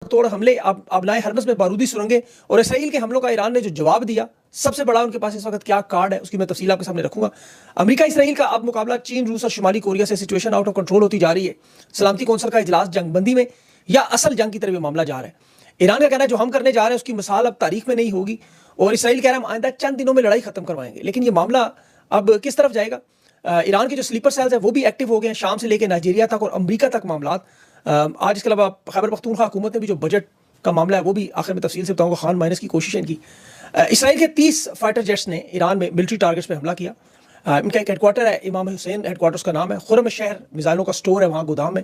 ताबड़तोड़ हमले, अबनाए हरमस में बारूदी सुरंगें और इसराइल के हमलों का ईरान ने जो जवाब दिया, सबसे बड़ा उनके पास इस वक्त क्या कार्ड है उसकी मैं तफसील आपके सामने रखूंगा। अमेरिका इसराइल का अब मुकाबला चीन, रूस और शुमाली कोरिया से सिचुएशन आउट ऑफ कंट्रोल होती जा रही है। सलामती कौंसिल का इजलास जंगबंदी में या असल जंग की तरफ ये मामला जा रहा है। ईरान का कहना है जो हम करने जा रहे हैं उसकी मिसाल अब तारीख में नहीं होगी, और इसराइल कह रहा है हम आइंदा चंद दिनों में लड़ाई खत्म करवाएंगे। लेकिन ये मामला अब किस तरफ जाएगा? ईरान के जो स्लीपर सेल्स है वो भी एक्टिव हो गए हैं, शाम से लेकर नाइजीरिया तक और अमरीका तक मामला। आज इसके अलावा खैबर पख्तूनख्वा हुकूमत ने भी जो बजट का मामला है वो भी आखिर में तफसील से बताऊंगा, खान माइनस की कोशिश इनकी। इसराइल के 30 फाइटर जेट्स ने ईरान में मिलिट्री टारगेट्स पे हमला किया। इनका एक हेडक्वार्टर है, इमाम हुसैन हेडक्वार्टर्स का नाम है। खुरम शहर मिसाइलों का स्टोर है वहाँ गोदाम में,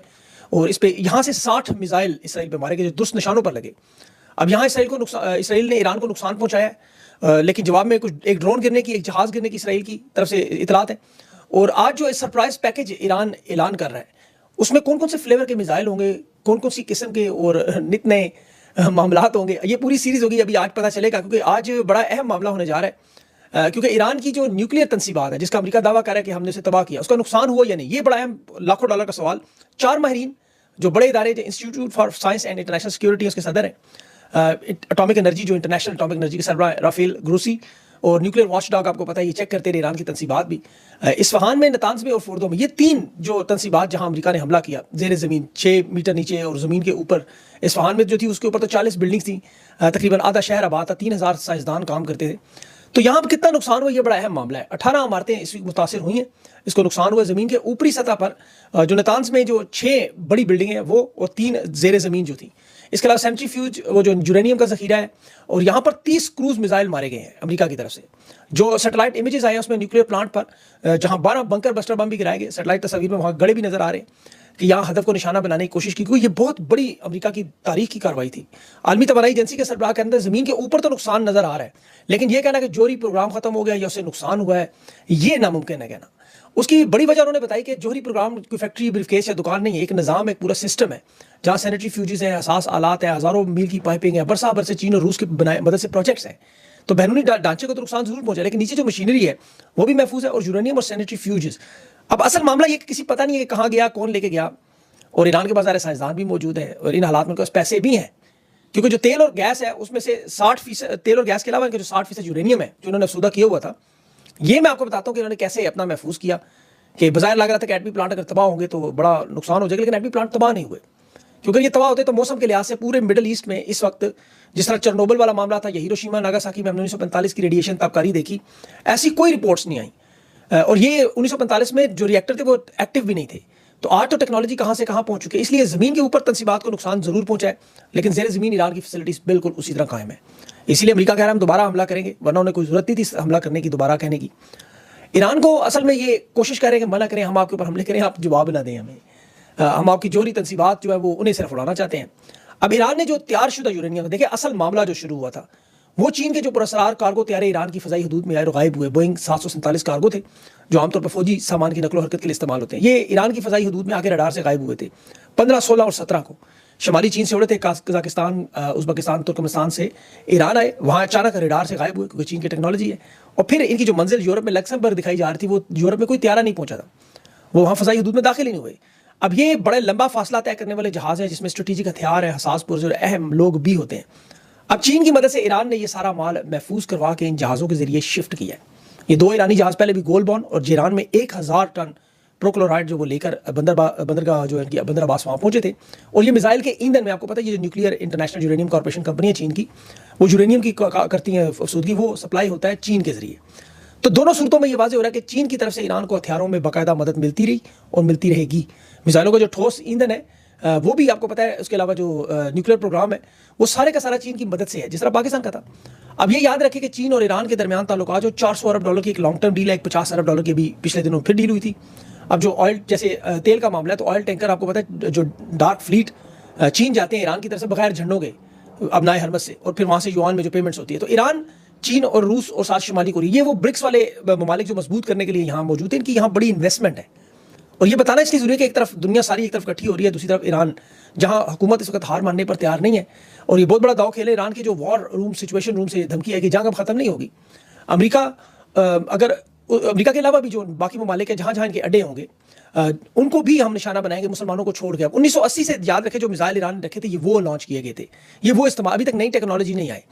और इस पे यहाँ से 60 मिसाइल इसराइल पे मारे गए जो दुष्ट निशानों पर लगे। अब यहाँ इसराइल ने ईरान को नुकसान पहुँचाया है, लेकिन जवाब में कुछ एक ड्रोन गिरने की, एक जहाज़ गिरने की इसराइल की तरफ से इतलात है। और आज जो सरप्राइज पैकेज ईरान ऐलान कर रहा है उसमें कौन कौन से फ्लेवर के मिसाइल होंगे, कौन कौन सी किस्म के और नित नए मामलात होंगे, ये पूरी सीरीज होगी। अभी आज पता चलेगा, क्योंकि आज बड़ा अहम मामला होने जा रहा है। क्योंकि ईरान की जो न्यूक्लियर तंसीबात है जिसका अमेरिका दावा कर रहा है कि हमने उसे तबाह किया, उसका नुकसान हुआ या नहीं, ये बड़ा अहम लाखों डॉलर का सवाल। 4 माहिरीन जो बड़े इदारे institute for science and international security उसके सदर हैं, एटॉमिक एनर्जी जो इंटरनेशनल एटॉमिक एनर्जी के सरबराह राफेल ग्रोसी, और न्यूक्लियर वॉचडॉग आपको पता है ये चेक करते रहे ईरान की तंसीबात भी। इस्फहान में, नतांज में और फोर्दो में, ये 3 जो तंसीबात जहां अमेरिका ने हमला किया जेर ज़मीन 6 मीटर नीचे और ज़मीन के ऊपर। इस्फहान में जो थी उसके ऊपर तो 40 बिल्डिंग्स थी, तकरीबन आधा शहर आबाद था, 3000 साइंसदान काम करते थे। तो यहाँ पर कितना नुकसान हुआ ये बड़ा अहम मामला है। 18 इमारतें इसकी मुतासर हुई हैं, इसको नुकसान हुआ ज़मीन के ऊपरी सतह पर। जो नतांज में जो 6 बड़ी बिल्डिंग है वो, और 3 जेर ज़मीन जो थी। इसके अलावा सेंट्रीफ्यूज वो जो यूरेनियम का जखीरा है, और यहाँ पर 30 क्रूज मिसाइल मारे गए हैं अमेरिका की तरफ से। जो सैटेलाइट इमेजेस आए हैं उसमें न्यूक्लियर प्लांट पर जहाँ 12 बंकर बस्टर बम भी गिराए गए, सैटेलाइट तस्वीर में वहाँ गड़े भी नजर आ रहे हैं कि यहाँ हदफ को निशाना बनाने की कोशिश की, क्योंकि ये बहुत बड़ी अमेरिका की तारीख की कार्रवाई थी। आलमी तबानाई एजेंसी के सरबराह के अंदर ज़मीन के ऊपर तो नुकसान नजर आ रहा है, लेकिन यह कहना कि जोहरी प्रोग्राम खत्म हो गया या उससे नुकसान हुआ है, ये नामुमकिन है कहना। उसकी बड़ी वजह उन्होंने बताई कि जोहरी प्रोग्राम कोई फैक्ट्री, ब्रीफकेस या दुकान नहीं है, एक निज़ाम, एक पूरा सिस्टम है जहाँ सैनिटरी फ्यूजेस हैं, हसास आलात है, हज़ारों मील की पाइपिंग है, बरसा बरसे चीन और रूस की मदद से प्रोजेक्ट्स हैं। तो बैरूनी ढांचे को तो नुकसान जरूर पहुंचा, लेकिन नीचे जो मशीनरी है वो भी महफूज है, और यूरेनियम और सैनिटरी फ्यूजेस। अब असल मामला ये किसी पता नहीं है कहाँ गया, कौन लेके गया, और ईरान के पास सारे साइंसदान भी मौजूद है, और इन हालात में उनके पास पैसे भी हैं, क्योंकि जो तेल और गैस है उसमें से 60% तेल और गैस के अलावा इनके जो 60% यूरेनियम है जो उन्होंने अफसूदा किया हुआ था। ये मैं आपको बताता हूँ कि उन्होंने कैसे अपना महफूज किया। कि बजाय लग रहा था कि एटमी प्लांट अगर तबाह होंगे तो बड़ा नुकसान हो जाएगा, लेकिन एटमी प्लांट तबाह नहीं हुए, क्योंकि ये तबाह होते तो मौसम के लिहाज से पूरे मिडल ईस्ट में इस वक्त जिस तरह चेरनोबिल वाला मामला था या हिरोशिमा नागासाकी में हमने 1945 की रेडिएशन ताबकारी देखी, ऐसी कोई रिपोर्ट्स नहीं आई। और ये 1945 में जो रिएक्टर थे वो एक्टिव भी नहीं थे। तो आज तो टेक्नोलॉजी कहाँ से कहाँ पहुंच चुकी है, इसलिए ज़मीन के ऊपर तंसीबात को नुकसान जरूर पहुंचा है, लेकिन ज़ेर ज़मीन ईरान की फैसिलिटीज़ बिल्कुल उसी तरह कायम है। इसीलिए अमेरिका कह रहा है हम दोबारा हमला करेंगे, वरना उन्हें कोई जरूरत नहीं थी हमला करने की, दोबारा कहने की। ईरान को असल में ये कोशिश कर रहे हैं कि मना करें, हम आपके ऊपर हमले करें, आप जवाब ना दें हमें, हम आपकी जोहरी तंसीबात जो है वो उन्हें सिर्फ उड़ाना चाहते हैं। अब ईरान ने जो तैयारशुदा यूरेनियम, देखिए असल मामला जो शुरू हुआ था वो चीन के जो पुरस्कार कार्गो तैयारे ईरान की फ़ज़ाई हदूद में आए और गायब हुए। बोइंग 747 कार्गो थे जो आमतौर पर फौजी सामान की नकलो हरकत के लिए इस्तेमाल होते हैं। ये ईरान की फ़ज़ाई हदूद में आके रडार से गायब हुए थे 15, 16 और 17 को। शुमाली चीन से उड़े थे, कजाकिस्तान, उज़्बेकिस्तान, तुर्कमेनिस्तान से ईरान आए, वहाँ अचानक रडार से गायब हुए क्योंकि चीन की टेक्नोलॉजी है। और फिर इनकी जो मंजिल यूरोप में लक्समबर्ग दिखाई जा रही थी, वो यूरोप में कोई तैयारा नहीं पहुंचा था, वो वहाँ फ़ज़ाई हदूद में दाखिल ही नहीं हुए। अब ये बड़े लंबा फासला तय करने वाले जहाज़ है जिसमें स्ट्रेटेजिक हथियार है, हसास पुरज़र अहम लोग भी होते हैं। अब चीन की मदद से ईरान ने ये सारा माल महफूज करवा के इन जहाज़ों के जरिए शिफ्ट किया है। ये 2 ईरानी जहाज़ पहले भी गोलबॉन और जीरान में 1000 टन प्रोक्लोराइड जो वो लेकर बंदरगाह जो है बंदर अब्बास वहाँ पहुंचे थे। और ये मिसाइल के ईंधन में, आपको पता है ये जो nuclear international uranium corporation company है चीन की, वो यूरेनियम की करती है अफसूदगी, वो सप्लाई होता है चीन के जरिए। तो दोनों सूरतों में ये वाज़ेह हो रहा है कि चीन की तरफ से ईरान को हथियारों में बाकायदा मदद मिलती रही और मिलती रहेगी। मिसाइलों का जो ठोस ईंधन है वो भी आपको पता है, उसके अलावा जो न्यूक्लियर प्रोग्राम है वो सारे का सारा चीन की मदद से है, जिस तरह पाकिस्तान का था। अब ये याद रखें कि चीन और ईरान के दरमियान ताल्लुकात जो 400 अरब डॉलर की एक लॉन्ग टर्म डील है, 50 अरब डॉलर की भी पिछले दिनों फिर डील हुई थी। अब जो ऑयल, जैसे तेल का मामला है, तो ऑयल टैंकर आपको पता है जो डार्क फ्लीट चीन जाते हैं ईरान की तरफ से बगैर झंडों के अबनाए हरमस से, और फिर वहाँ से युआन में जो पेमेंट्स होती है। तो ईरान, चीन और रूस और साथ शुमाली कोरिया, ये वो ब्रिक्स वाले ममालिक जो मजबूत करने के लिए यहाँ मौजूद है, इनकी यहाँ बड़ी इन्वेस्टमेंट है। और ये बताना इसलिए जरूरी है कि एक तरफ दुनिया सारी एक तरफ इकट्ठी हो रही है, दूसरी तरफ ईरान जहां हुकूमत इस वक्त हार मानने पर तैयार नहीं है। और ये बहुत बड़ा दाव खेल है ईरान की जो वॉर रूम सिचुएशन रूम से धमकी है कि जंग अब खत्म नहीं होगी। अमेरिका, अगर अमेरिका के अलावा भी जो बाकी ममालिक है जहाँ जहाँ इनके अड्डे होंगे, उनको भी हम निशाना बनाएंगे, मुसलमानों को छोड़ के। अब 1980 से याद रखें जो मिसाइल ईरान ने रखे थे, ये वो लॉन्च किए गए थे, ये वो इस्तेमाल, अभी तक नई टेक्नोलॉजी नहीं आई।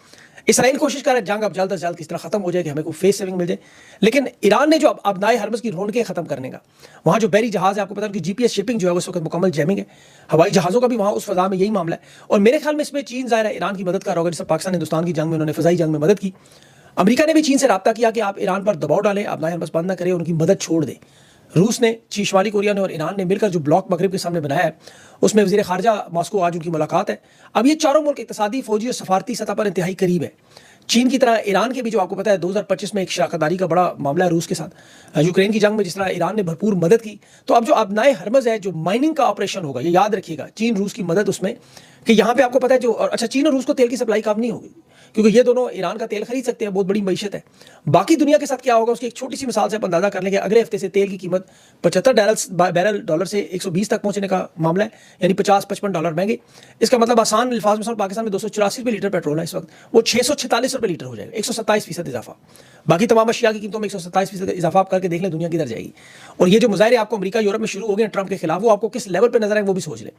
इसराइल कोशिश कर रहा है जंग अब जल्द से जल्द किस तरह खत्म हो जाए कि हमें कोई फेस सेविंग मिल जाए, लेकिन ईरान ने जो अबनाए हरमस की रौनकें खत्म करने का, वहाँ जो बहरी जहाज है, आपको पता है कि जीपीएस शिपिंग जो है उस वक्त मुकम्मल जैमिंग है, हवाई जहाज़ों का भी वहाँ उस फजा में यही मामला है। और मेरे ख्याल में इसमें चीन ज़ाहिर है ईरान की मदद कर रहा होगा, जैसे पाकिस्तान हिंदुस्तान की जंग में उन्होंने फ़ज़ाई जंग में मदद की। अमेरिका ने भी चीन से रब्ता किया कि आप ईरान पर दबाव डालें, अबनाए हरमस बंद ना करें, उनकी मदद छोड़ दें। रूस ने, शुमाली कोरिया ने और ईरान ने मिलकर जो ब्लॉक मगरिब के सामने बनाया है, उसमें वज़ीर ख़ारजा मॉस्को आज उनकी मुलाकात है। अब ये चारों मुल्क इक़्तिसादी, फ़ौजी और सफारती सतह पर इंतहाई करीब है। चीन की तरह ईरान के भी, जो आपको पता है 2025 में एक शराकतदारी का बड़ा मामला है रूस के साथ, यूक्रेन की जंग में जिस तरह ईरान ने भरपूर मदद की। तो अब जो अबनाए हरमज़ है, जो माइनिंग का ऑपरेशन होगा, ये याद रखिएगा, चीन रूस की मदद उसमें, कि यहाँ पे आपको पता है जो, अच्छा चीन और रूस को तेल की सप्लाई कम नहीं होगी, क्योंकि ये दोनों ईरान का तेल खरीद सकते हैं, बहुत बड़ी मईशत है। बाकी दुनिया के साथ क्या होगा उसकी एक छोटी सी मिसाल से आप अंदाजा कर लेंगे। अगले हफ्ते से तेल की कीमत 75 बैरल डॉलर से 120 तक पहुंचने का मामला है, यानी 50-55 डॉलर महंगे। इसका मतलब आसान अल्फाज में पाकिस्तान में 284 रुपये लीटर पेट्रोल है इस वक्त, वो 646 रुपये लीटर हो जाएगा, 127% इजाफा। बाकी तमाम अशिया की कीमतों में 127% इजाफा आप करके देख लें दुनिया किधर जाएगी। और ये जो मुजाहरे आपको अमेरिका यूरोप में शुरू हो गए ट्रंप के खिलाफ, वो आपको किस लेवल पर नजर आए वो भी सोच लें।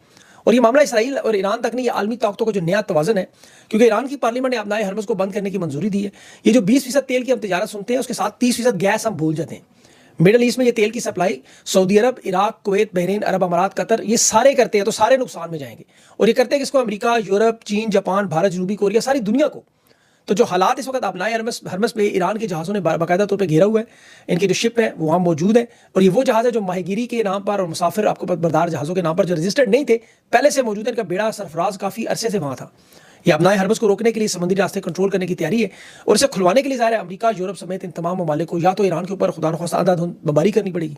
और ये मामला इसराइल और ईरान तक नहीं, ये आलमी ताकतों का जो नया तवाज़न है, क्योंकि ईरान की पार्लियामेंट ने अबनाए हरमज़ को बंद करने की मंजूरी दी है। ये जो 20% तेल की हम तिजारत सुनते हैं, उसके साथ 30% गैस हम भूल जाते हैं। मिडल ईस्ट में ये तेल की सप्लाई सऊदी अरब, इराक, कुवैत, बहरीन, अरब अमारात, कतर, ये सारे करते हैं, तो सारे नुकसान में जाएंगे। और ये करते हैं किसको? अमेरिका, यूरोप, चीन, जापान, भारत, जनूबी कोरिया, सारी दुनिया को। तो जो हालात इस वक्त अबनाए हरमस पे ईरान के जहाज़ों ने बाकायदा तौर पे घेरा हुआ है, इनकी जो शिप है वो वहाँ मौजूद है। और ये वो जहाज़ है जो माहीगीरी के नाम पर और मुसाफिर आपको बरदार जहाज़ों के नाम पर जो रजिस्टर्ड नहीं थे, पहले से मौजूद है। इनका बेड़ा सरफराज काफ़ी अरसे से वहाँ था। ये अबनाए हरमस को रोकने के लिए समुद्री रास्ते कंट्रोल करने की तैयारी है, और इसे खुलवाने के लिए ज़ाहिर है अमेरिका, यूरोप समेत इन तमाम ममालिक को या तो ईरान के ऊपर खुदा न खास्ता आंधाधुंध बमबारी करनी पड़ेगी,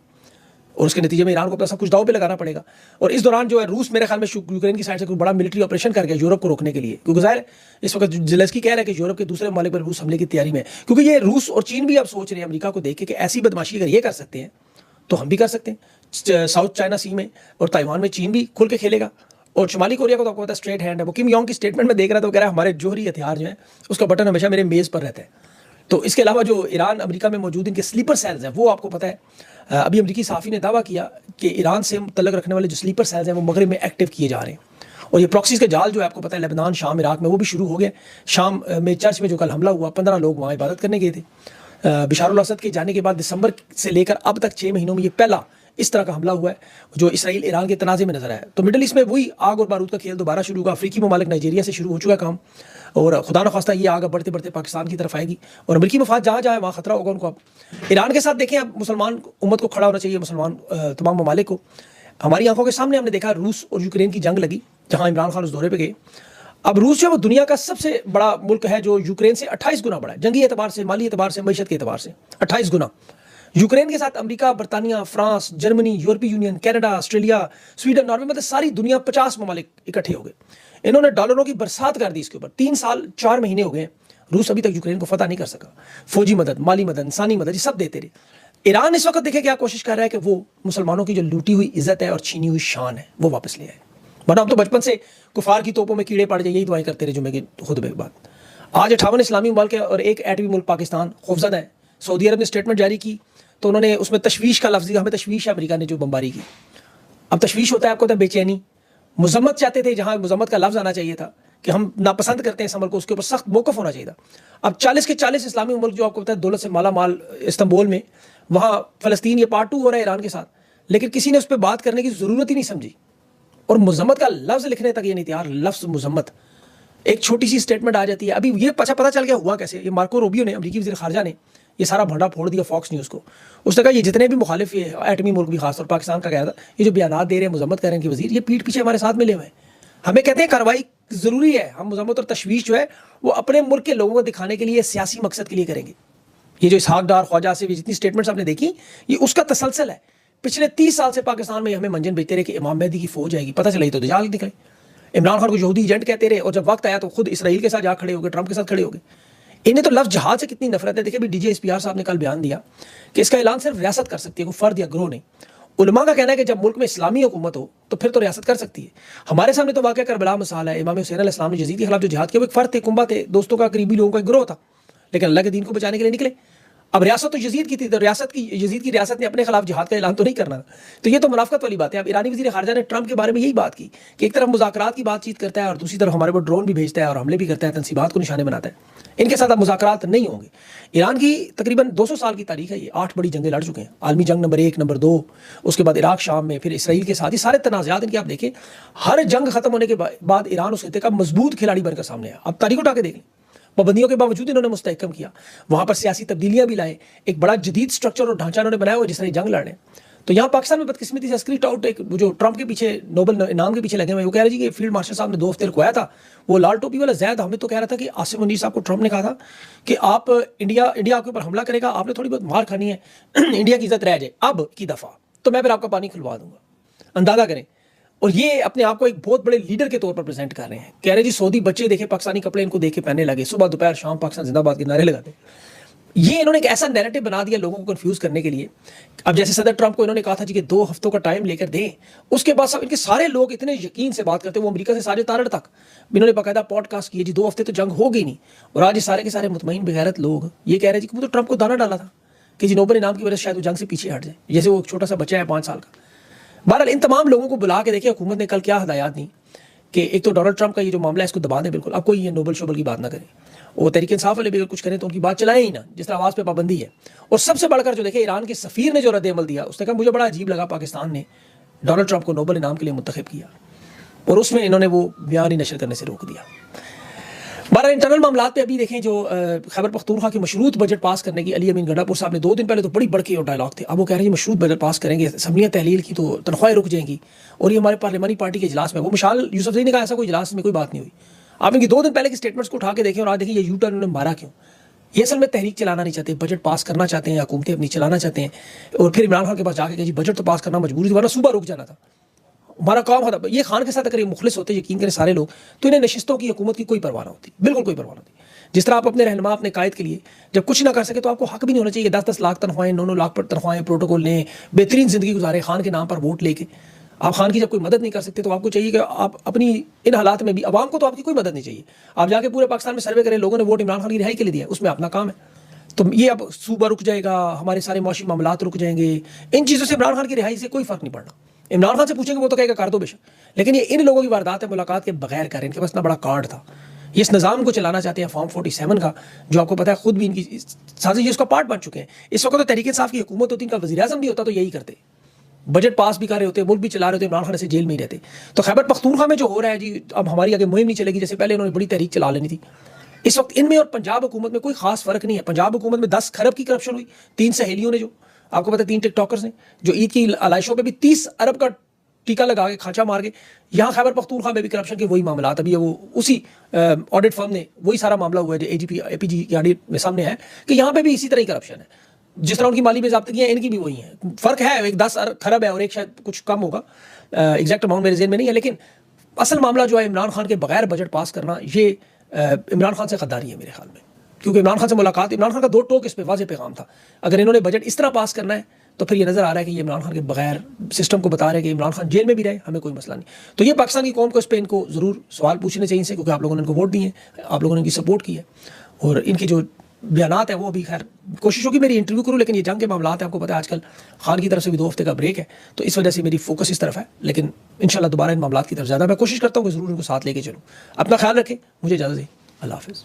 और उसके नतीजे में ईरान को अपना सब कुछ दाव पे लगाना पड़ेगा। और इस दौरान जो है रूस मेरे ख्याल में यूक्रेन की साइड से कोई बड़ा मिलिट्री ऑपरेशन कर गया यूरोप को रोकने के लिए, क्योंकि ज़ाहिर इस वक्त जेलेंस्की कह रहा है कि यूरोप के दूसरे ममालिक पर रूस हमले की तैयारी में, क्योंकि ये रूस और चीन भी अब सोच रहे हैं अमेरिका को देख के कि ऐसी बदमाशी अगर ये कर सकते हैं तो हम भी कर सकते हैं। साउथ चाइना सी में और ताइवान में चीन भी खुल के खेलेगा। और शुमाली कोरिया को तो आपको पता है स्ट्रेट हैंड है। वो किम योंग की स्टेटमेंट में देख रहा था, वो कह रहा है हमारे जोहरी हथियार जो है उसका बटन हमेशा मेरे मेज़ पर रहता है। तो इसके अलावा जो ईरान अमेरिका में मौजूद इनके स्लीपर सेल्स हैं, वो आपको पता है अभी अमेरिकी सहाफ़ी ने दावा किया कि ईरान से मुतल्लक रखने वाले जो स्लीपर सेल्स हैं वो मगरिब में एक्टिव किए जा रहे हैं। और ये प्रॉक्सीज़ के जाल जो है आपको पता है लेबनान, शाम, इराक में वो भी शुरू हो गए। शाम में चर्च में जो कल हमला हुआ, 15 लोग वहाँ इबादत करने गए थे। बशारुल असद के जाने के बाद दिसंबर से लेकर अब तक 6 महीनों में ये पहला इस तरह का हमला हुआ है जो इसराइल ईरान के तनाज़े में नजर आया। तो मिडल ईस्ट में वही आग और बारूद का खेल दोबारा शुरू हुआ। अफ्रीकी ममालिक नाइजीरिया से शुरू हो चुका काम, और खुदा न खास्ता ये आग बढ़ते बढ़ते पाकिस्तान की तरफ आएगी, और अमेरिकी मफाद जहाँ जाए वहाँ खतरा होगा उनको। अब ईरान के साथ देखें, अब मुसलमान उम्मत को खड़ा होना चाहिए, मुसलमान तमाम ममालिक को। हमारी आंखों के सामने हमने देखा रूस और यूक्रेन की जंग लगी, जहाँ इमरान खान उस दौरे पर गए। अब रूस जो है वो दुनिया का सबसे बड़ा मुल्क है, जो यूक्रेन से 28 गुना बड़ा है, जंगी एतबार से, माली एतबार से, मईशत के एतबार से 28 गुना। यूक्रेन के साथ अमेरिका, बरतानिया, फ्रांस, जर्मनी, यूरोपीय union, Canada, Australia, Sweden, Norway, मतलब सारी दुनिया 50 ममालिक इकट्ठे हो गए। इन्होंने डॉलरों की बरसात कर दी इसके ऊपर। 3 साल 4 महीने हो गए, रूस अभी तक यूक्रेन को फतह नहीं कर सका। फौजी मदद, माली मदद, इंसानी मदद, ये सब देते रहे। ईरान इस वक्त देखे क्या कोशिश कर रहा है कि वो मुसलमानों की जो लूटी हुई इज्जत है और छीनी हुई शान है वो वापस ले आए। वरना हम तो बचपन से कुफार की तोपों में कीड़े पड़ जाए, यही दुआएं करते रहे जुम्मे के खुतबे के बाद। आज 58 इस्लामी मुल्क है और एक एटमी मुल्क पाकिस्तान खौफजदा है। सऊदी अरब ने स्टेटमेंट जारी की तो उन्होंने उसमें तशवीश का लफ्ज़ दिया, हमें तशवीश है अमेरिका ने जो बमबारी की। अब तशवीश होता है आपको, तो बेचैनी, मजम्मत चाहते थे जहाँ मजम्मत का लफ्ज़ आना चाहिए था कि हम नापसंद करते हैं इस अमल को, उसके ऊपर सख्त मौक़िफ़ होना चाहिए था। अब 40 के 40 इस्लामी मुल्क जो आपको पता है दौलत से माला माल, इस्तांबुल में, वहाँ फ़लस्तीन ये पार्ट 2 हो रहा है ईरान के साथ, लेकिन किसी ने उस पर बात करने की ज़रूरत ही नहीं समझी। और मजम्मत का लफ्ज़ लिखने तक ये नहीं तैयार। लफ्ज़ मजम्मत, एक छोटी सी स्टेटमेंट आ जाती है। अभी ये पता चल गया हुआ कैसे, ये मार्को रूबियो ने, अमेरिकी वज़ीर ख़ारजा ने ये सारा भंडा फोड़ दिया फॉक्स न्यूज़ को। उसने कहा ये जितने भी मुखालिफ, ये एटमी मुल्क भी खासतौर पाकिस्तान का कहा था, ये जो बयानात दे रहे हैं, मजम्मत कर रहे हैं कि वज़ीर, ये पीठ पीछे हमारे साथ मिले हुए हैं। हमें कहते हैं कार्रवाई ज़रूरी है, हम मजम्मत और तशवीश जो है वो अपने मुल्क के लोगों को दिखाने के लिए, सियासी मकसद के लिए करेंगे। ये जो इसहाक डार, ख्वाजा से भी जितनी स्टेटमेंट्स आपने देखी, ये उसका तसलसल है। पिछले 30 साल से पाकिस्तान में हमें मंजन बेचते रहे कि इमाम मेहदी की फौज आएगी, पता चला तो दजाल निकले। इमरान खान को यहूदी एजेंट कहते रहे, और जब वक्त आया तो खुद इसराइल के साथ जा खड़े हो गए, ट्रंप के साथ खड़े हो गए। इन्हें तो लफ्ज़ जहाज से कितनी नफरत है। देखिए भी DGSPR साहब ने कल बयान दिया कि इसका ऐलान सिर्फ रियासत कर सकती है, कोई फ़र्द या ग्रोह नहीं। उलमा का कहना है कि जब मुल्क में इस्लामी हुकूमत हो तो फिर तो रियासत कर सकती है। हमारे सामने तो वाक़या करबला मिसाल है। इमाम हुसैन अलैहिस्सलाम ने यजीद के खिलाफ जो जिहाद किया, वो एक फ़र्द थे, कुंबा थे, दोस्तों का, करीबी लोगों का एक ग्रोह था, लेकिन अल्लाह के दीन को बचाने के लिए निकले। अब रियासत तो यजीद की थी, तो यजीद की रियासत ने अपने खिलाफ जिहाद का ऐलान तो नहीं करना। तो ये तो मुनाफकत वाली बात है। अब ईरानी वज़ीर ख़ारिजा ने ट्रंप के बारे में यही बात की कि एक तरफ मुज़ाकरात की बातचीत करता है और दूसरी तरफ हमारे पर ड्रोन भी भेजता है और हमले भी करता है, तनसीबात को निशाने बनाता है। इनके साथ अब मुज़ाकरात नहीं होंगे। ईरान की तकरीबन 200 साल की तारीख है, ये 8 बड़ी जंगें लड़ चुके हैं। आलमी जंग नंबर 1, नंबर 2, उसके बाद इराक शाम में, फिर इसराइल के साथ, ये सारे तनाज़ात इनके आप देखें। हर जंग ख़त्म होने के बाद ईरान उस खित्ते का मजबूत खिलाड़ी बनकर सामने आया। अब तारीख उठा के देख लें, पाबंदियों के बावजूद इन्होंने मुस्तहकम किया, वहाँ पर सियासी तब्दीलियाँ भी लाए, एक बड़ा जदीद स्ट्रक्चर और ढांचा इन्होंने बनाया हुआ जिस तरह जंग लड़ रहे हैं। तो यहाँ पाकिस्तान में बदकिस्मती से अस्करी टाउट एक जो ट्रंप के पीछे नोबल इनाम के पीछे लगे हुए, वो कह रहे जी कि फील्ड मार्शल साहब ने 2 हफ्ते रुकवाया था, वो लाल टोपी वाला जैद हमें तो कह रहा था कि आसिम मुनीर साहब को ट्रंप ने कहा था कि आप इंडिया आपके ऊपर हमला करेगा, आपने थोड़ी बहुत मार खानी है, इंडिया की इज्जत रह जाए अब की दफ़ा तो मैं फिर आपका पानी खुलवा दूंगा। अंदाजा करें। और ये अपने आप को एक बहुत बड़े लीडर के तौर पर प्रेजेंट कर रहे हैं। कह रहे जी सऊदी बच्चे देखे पाकिस्तानी कपड़े इनको देख के पहनने लगे, सुबह दोपहर शाम पाकिस्तान जिंदाबाद के नारे लगाते। ये इन्होंने एक ऐसा नैरेटिव बना दिया लोगों को कंफ्यूज करने के लिए। अब जैसे सदर ट्रंप को इन्होंने कहा था जी कि 2 हफ्तों का टाइम लेकर दें, उसके बाद सब इनके सारे लोग इतने यकीन से बात करते हैं, वो अमेरिका से साजिद तारड़ तक इन्होंने बाकायदा पॉडकास्ट किए जी 2 हफ्ते तो जंग होगी नहीं। और आज ये सारे के सारे मुतमईन बेगैरत लोग ये कह रहे हैं कि वो तो ट्रंप को दाना डाला था कि जी नोबल इनाम की वजह से शायद वो जंग से पीछे हट जाए, जैसे वो छोटा सा बच्चा है 5 साल का। बहरहाल इन तमाम लोगों को बुला के देखिए हुकूमत ने कल क्या हदायत दी कि एक तो डोनाल्ड ट्रंप का ये जो मामला है इसको दबा दें बिल्कुल, अब कोई ये नोबल शोबल की बात ना करें, वो तहरीक इंसाफ वाले भी अगर कुछ करें तो उनकी बात चलाएं ही ना, जिस तरह आवाज़ पे पाबंदी है। और सबसे बढ़कर जो देखे ईरान के सफ़ीर ने जो रद्द अमल दिया, उसने कहा मुझे बड़ा अजीब लगा पाकिस्तान ने डोनाल्ड ट्रंप को नोबल इनाम के लिए मुंतखब किया और उसमें इन्होंने वो बयान ही नशर करने से रोक दिया। 12 इंटरनल मामलात पे अभी देखें जो खैबर पख्तूनख्वा की मशरूत बजट पास करने की अली अमीन गंडापुर साहब ने 2 दिन पहले तो बड़ी बड़के और डायलॉग थे। अब वो कह रहे हैं मशरूत बजट पास करेंगे, असम्बलियाँ तहलील की तो तनख्वाहें रुक जाएंगी और ये हमारे पार्लियामानी पार्टी के इजलास में, वो मिशाल यूसुफजई ने कहा ऐसा कोई इजलास में कोई बात नहीं हुई। आप इनकी 2 दिन पहले की स्टेटमेंट्स को उठा के देखें और आज देखिए ये यू टर्न उन्होंने मारा क्यों। ये असल में तहरीक चलाना नहीं चाहते, बजट पास करना चाहते हैं, हुकूमतें अपनी चलाना चाहते हैं और फिर इमरान खान के पास जाके जी बजट तो पास करना मजबूरी, वरना सूबा रुक जाना था, हमारा काम होता। ये खान के साथ अगर ये मुखलिस होते यकीन करें सारे लोग, तो इन्हें नशिस्तों की हुकूमत की कोई परवाह ना होती, बिल्कुल कोई परवाह ना होती। जिस तरह आप अपने रहनुमा अपने कायद के लिए जब कुछ ना कर सके तो आपको हक भी नहीं होना चाहिए 10-10 लाख तनख्वाहें, 9-9 लाख पर तनख्वाहें, प्रोटोकॉल लें, बेहतरीन जिंदगी गुजारे, खान के नाम पर वोट लेके। आप खान की जब कोई मदद नहीं कर सकते तो आपको चाहिए कि आप अपनी इन हालात में भी, अवाम को तो आपकी कोई मदद नहीं चाहिए, आप जाके पूरे पाकिस्तान में सर्वे करें, लोगों ने वोट इमरान खान की रिहाई के लिए दिया, उसमें अपना काम है। तो ये अब सूबा रुक जाएगा, हमारे सारे मौशी मामलात रुक जाएंगे, इन चीज़ों से इमरान खान की रिहाई से कोई फ़र्क नहीं पड़ना। इमरान खान से पूछेंगे वो तो कहेगा कर दो बेशक, लेकिन ये इन लोगों की वारदात है मुलाकात के बगैर कर, इनके पास इतना बड़ा कार्ड था, ये इस निज़ाम को चलाना चाहते हैं फॉर्म 47 का, जो आपको पता है खुद भी इनकी साजिश, ये उसका पार्ट बन चुके हैं। इस वक्त तो तहरीक इंसाफ की हुकूमत होती, इनका वज़ीर आज़म भी होता तो यही करते, बजट पास भी कर रहे होते, मुल्क भी चला रहे होते, इमरान खान से जेल में ही रहते। तो खैबर पख्तूनख्वा में जो हो रहा है जी, अब हमारी आगे मुहिम नहीं चलेगी, जैसे पहले इन्होंने बड़ी तहरीक चला लेनी थी। इस वक्त इनमें और पंजाब हुकूमत में कोई खास फर्क नहीं है। पंजाब हुकूमत में 10 खरब की करप्शन हुई, 3 सहेलियों ने, जो आपको पता है 3 टिकटॉकर्स ने जो ईद की आलाइशों पे भी 30 अरब का टीका लगा के खांचा मार के। यहाँ खैबर पख्तूनख्वा में भी करप्शन के वही मामलात, अभी वो उसी ऑडिट फर्म ने वही सारा मामला हुआ है जो AGP APG के ऑडिट में सामने है कि यहाँ पे भी इसी तरह ही करप्शन है, जिस तरह उनकी माली बेज़ाब्तगियाँ इनकी भी वही हैं। फ़र्क है, एक 10 खरब है और एक शायद कुछ कम होगा, एग्जैक्ट अमाउंट मेरे ज़हन में नहीं है, लेकिन असल मामला जो है इमरान खान के बगैर बजट पास करना, ये इमरान खान से गद्दारी है मेरे ख्याल में। क्योंकि इमरान खान से मुलाकात, इमरान खान का 2 टोक इस पे वाज़ेह पैगाम था। अगर इन्होंने बजट इस तरह पास करना है तो फिर ये नज़र आ रहा है कि ये इमरान खान के बगैर सिस्टम को बता रहे हैं कि इमरान खान जेल में भी रहे, हमें कोई मसला नहीं। तो ये पाकिस्तान की कौम को इस पर इनको ज़रूर सवाल पूछने चाहिए इनसे, क्योंकि आप लोगों ने इनको वोट दिए हैं, आप लोगों ने इनकी सपोर्ट की है और इनकी जो बयानात है वो भी खैर कोशिश होगी मेरी इंटरव्यू करूँ, लेकिन ये जंग के मामलात है, आपको पता है आजकल खान की तरफ से भी 2 हफ्ते का ब्रेक है, तो इस वजह से मेरी फोकस इस तरफ है। लेकिन इंशाल्लाह दोबारा इन मामलात की तरफ ज़्यादा मैं कोशिश करता हूँ कि ज़रूर इनको साथ लेके चलूँ। अपना ख्याल रखें, मुझे इजाज़त दें, अल्लाह हाफ़िज़।